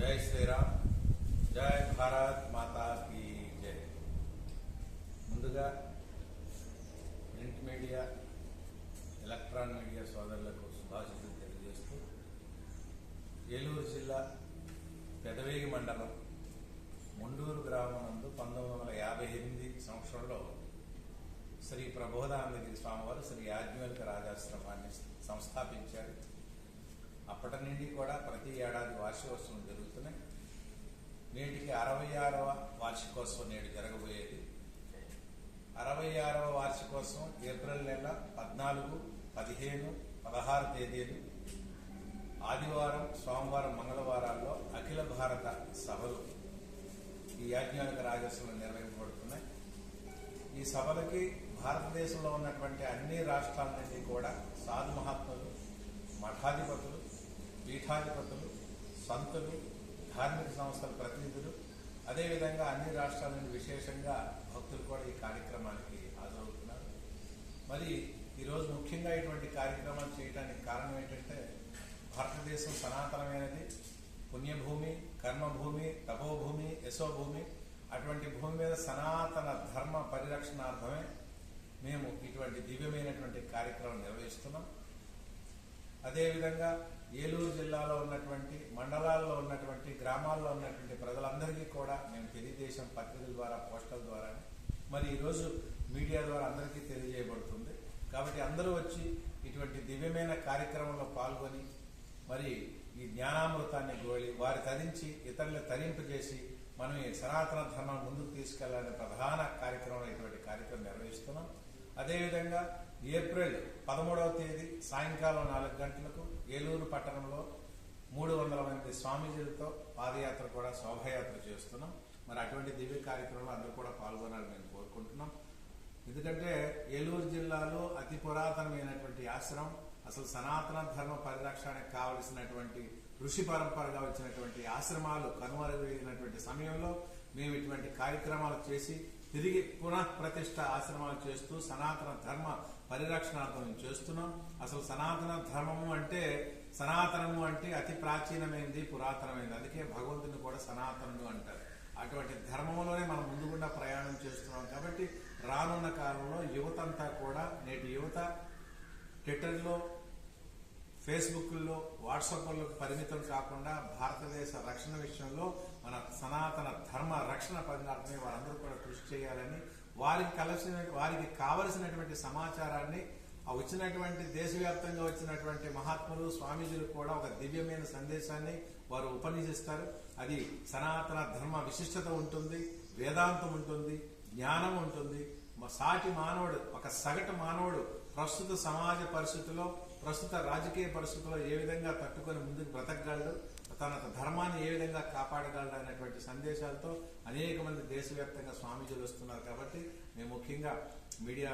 జై శ్రీరామ్, జై భారత్ మాతా కీ జై. ముందుగా ప్రింట్ మీడియా, ఎలక్ట్రానిక్ మీడియా సోదరులకు శుభాశీస్సులు తెలియజేస్తూ, ఏలూరు జిల్లా పెదవేగి మండలం ముండూరు గ్రామం నందు 1958 సంవత్సరంలో శ్రీ ప్రబోధానందగిరి స్వామివారు శ్రీ యాజ్ఞవల్క రాజాశ్రమాన్ని సంస్థాపించారు. అప్పటి నుండి కూడా ప్రతి ఏడాది వార్షికోత్సవం జరుగుతున్నాయి. నేటికి 66వ వార్షికోత్సవం నేడు జరగబోయేది. 66వ వార్షికోత్సవం ఏప్రిల్ నెల 14, 15, 16 తేదీలు ఆదివారం, సోమవారం, మంగళవారాల్లో అఖిల భారత సభలు ఈ యాజ్ఞవల్క రాజాశ్రమంలో నిర్వహించబడుతున్నాయి. ఈ సభలకి భారతదేశంలో ఉన్నటువంటి అన్ని రాష్ట్రాల నుండి కూడా సాధు మహాత్ములు, మఠాధిపతులు, పీఠాధిపతులు, సంతులు, ధార్మిక సంస్థల ప్రతినిధులు, అదేవిధంగా అన్ని రాష్ట్రాల నుండి విశేషంగా భక్తులు కూడా ఈ కార్యక్రమానికి హాజరవుతున్నారు. మరి ఈరోజు ముఖ్యంగా ఇటువంటి కార్యక్రమాలు చేయడానికి కారణం ఏంటంటే, భారతదేశం సనాతనమైనది, పుణ్యభూమి, కర్మభూమి, తపోభూమి, యశోభూమి. అటువంటి భూమి మీద సనాతన ధర్మ పరిరక్షణార్థమే మేము ఇటువంటి దివ్యమైనటువంటి కార్యక్రమం నిర్వహిస్తున్నాం. అదేవిధంగా ఏలూరు జిల్లాలో ఉన్నటువంటి మండలాల్లో ఉన్నటువంటి గ్రామాల్లో ఉన్నటువంటి ప్రజలందరికీ కూడా మేము తెలుగుదేశం పత్రికల ద్వారా, పోస్టల్ ద్వారా, మరి ఈరోజు మీడియా ద్వారా అందరికీ తెలియజేయబడుతుంది. కాబట్టి అందరూ వచ్చి ఇటువంటి దివ్యమైన కార్యక్రమంలో పాల్గొని మరి ఈ జ్ఞానామృతాన్ని గోలి వారి తరించి ఇతరులు తరింపజేసి మనం ఈ సనాతన ధర్మం ముందుకు తీసుకెళ్లాలనే ప్రధాన కార్యక్రమం ఇటువంటి కార్యక్రమం నిర్వహిస్తున్నాం. అదేవిధంగా ఏప్రిల్ 13వ తేదీ సాయంకాలం 4 గంటలకు ఏలూరు పట్టణంలో 300 మంది స్వామీజీలతో పాదయాత్ర కూడా శోభాయాత్ర చేస్తున్నాం. మరి అటువంటి దివ్య కార్యక్రమంలో అందరూ కూడా పాల్గొనాలని మేము కోరుకుంటున్నాం. ఎందుకంటే ఏలూరు జిల్లాలో అతి పురాతనమైనటువంటి ఆశ్రమం, అసలు సనాతన ధర్మ పరిరక్షణకు కావలసినటువంటి ఋషి పరంపరగా వచ్చినటువంటి ఆశ్రమాలు కనుమరుగైనటువంటి సమయంలో మేము ఇటువంటి కార్యక్రమాలు చేసి తిరిగి పునః ప్రతిష్ట ఆశ్రమాలు చేస్తూ సనాతన ధర్మ పరిరక్షణార్థం చేస్తున్నాం. అసలు సనాతన ధర్మము అంటే, సనాతనము అంటే అతి ప్రాచీనమైనది, పురాతనమైనది. అందుకే భగవంతుని కూడా సనాతనుడు అంటారు. అటువంటి ధర్మంలోనే మనం ముందుగుండా ప్రయాణం చేస్తున్నాం. కాబట్టి రానున్న కాలంలో యువత అంతా కూడా, నేటి యువత ట్విట్టర్లో, ఫేస్బుక్లో, వాట్సాప్లో పరిమితం కాకుండా భారతదేశ రక్షణ విషయంలో మన సనాతన ధర్మ రక్షణ పరిణామమే వారందరూ కూడా కృషి చేయాలని, వారికి కావలసినటువంటి సమాచారాన్ని వచ్చినటువంటి దేశవ్యాప్తంగా వచ్చినటువంటి మహాత్ములు, స్వామీజీలు కూడా ఒక దివ్యమైన సందేశాన్ని వారు ఉపన్యసిస్తారు. అది సనాతన ధర్మ విశిష్టత ఉంటుంది, వేదాంతం ఉంటుంది, జ్ఞానం ఉంటుంది. సాటి మానవుడు, ఒక సగటు మానవుడు ప్రస్తుత సమాజ పరిస్థితుల్లో, ప్రస్తుత రాజకీయ పరిస్థితుల్లో ఏ విధంగా తట్టుకొని ముందుకు బ్రతకగలడు, తన ధర్మాన్ని ఏ విధంగా కాపాడగలడు అనేటువంటి సందేశాలతో అనేక మంది దేశవ్యాప్తంగా స్వామీజీలు వస్తున్నారు. కాబట్టి మేము ముఖ్యంగా మీడియా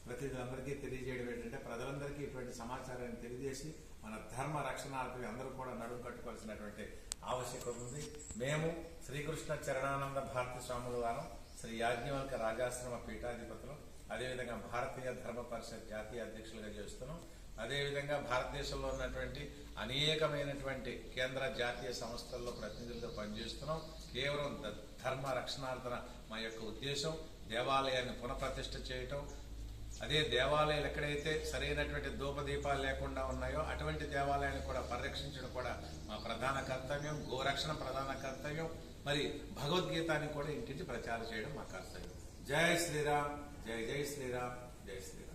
ప్రతినిధులందరికీ తెలియజేయడం ఏంటంటే, ప్రజలందరికీ ఇటువంటి సమాచారాన్ని తెలియజేసి మన ధర్మ రక్షణార్థం అందరూ కూడా నడుము కట్టుకోవాల్సినటువంటి ఆవశ్యకత ఉంది. మేము శ్రీకృష్ణ చరణానంద భారతి స్వాముల వారం శ్రీ యాజ్ఞవల్క రాజాశ్రమ పీఠాధిపతులు, అదేవిధంగా భారతీయ ధర్మ పరిషత్ జాతీయ అధ్యక్షులుగా చేస్తున్నాం. అదేవిధంగా భారతదేశంలో ఉన్నటువంటి అనేకమైనటువంటి కేంద్ర జాతీయ సంస్థల్లో ప్రతినిధులుగా పనిచేస్తున్నాం. కేవలం ధర్మ రక్షణార్థన మా యొక్క ఉద్దేశం దేవాలయాన్ని పునఃప్రతిష్ఠ చేయటం. అదే దేవాలయాలు ఎక్కడైతే సరైనటువంటి ధూపదీపాలు లేకుండా ఉన్నాయో అటువంటి దేవాలయాన్ని కూడా పరిరక్షించడం కూడా మా ప్రధాన కర్తవ్యం. గోరక్షణ ప్రధాన కర్తవ్యం. మరి భగవద్గీతాన్ని కూడా ఇంటింటి ప్రచారం చేయడం మా కర్తవ్యం. జై శ్రీరామ్, జై జై శ్రీరామ్, జై శ్రీరామ్.